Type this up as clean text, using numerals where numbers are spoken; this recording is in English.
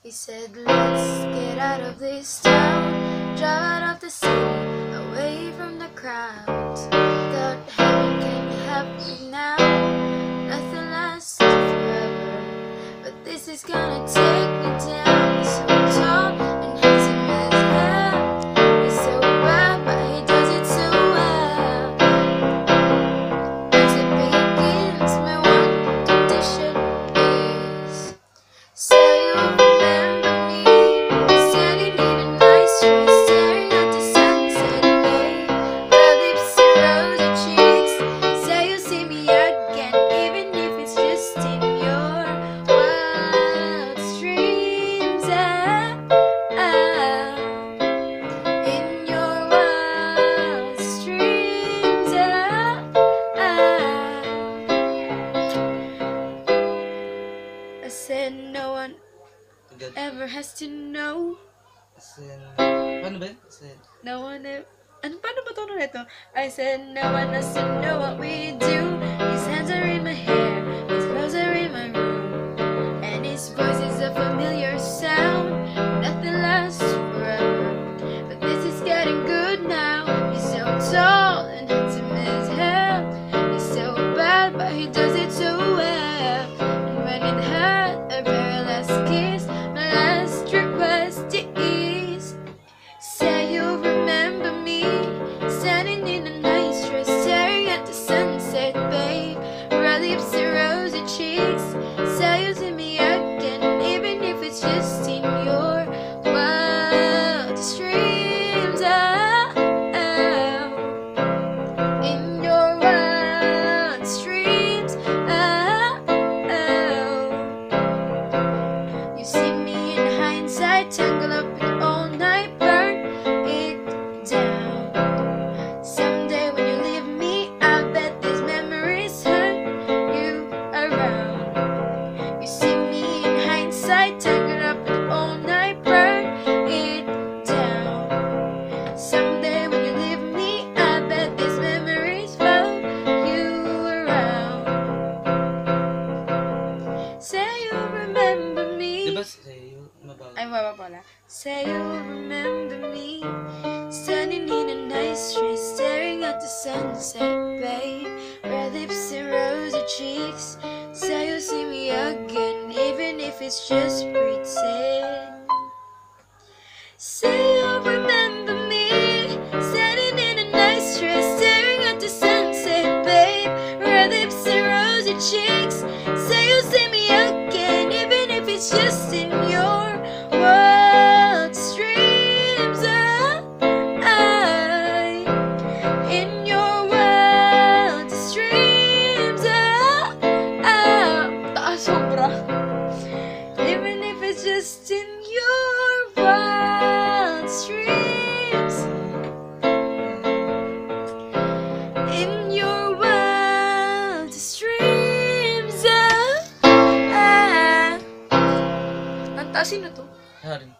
He said, let's get out of this town, drive out of the city, away from the crowds. Without heaven, can you have me now? Nothing lasts forever, but this is gonna take me down. He's so tall and handsome as hell. He's so bad, but he does it so well. As it begins, my one condition is, say you'll remember me, standing in a nice dress, staring at the sunset, babe. Red lips and rosy cheeks, say you'll see me again, even if it's just in your wildest dreams. In your wildest dreams. I said no one Agad. ever has to know. Paano ba yun? No one ever. Paano ba tono nito? I said no one has to know what we do. His hands are in my hair, his clothes are in my room, and his voice is a familiar sound. Nothing lasts forever, but this is getting good now. He's so tall and handsome as hell. He's so bad, but he does it so well. And when it had a very last kiss, my last request is, say you'll remember me, standing in a nice dress, staring at the sunset, babe. Red lips and rosy cheeks, say you'll see me again, even if it's just in your wildest dreams. In your wildest dreams. You see me in hindsight, tangled up in all night, burn it down. Someday when you leave me, I bet these memories turn you around. You see me in hindsight, tangled up in all night, burn it down. Someday when you leave me, I bet these memories follow you around. Say you'll remember me. Diba sa'yo, mabago? Ay, baba pala. Say you'll remember me, standing in a nice dress, staring at the sunset, babe. Red lips and rosy cheeks, say you'll see me again, even if it's just pretend. Say you'll remember me, standing in a nice dress, staring at the sunset, babe. Red lips and rosy cheeks, say you'll see me again, even if it's just in your wildest dreams. In your wildest dreams. Sobra. Even if it's just in your wildest dreams. In your wildest dreams. Sino to? Haring.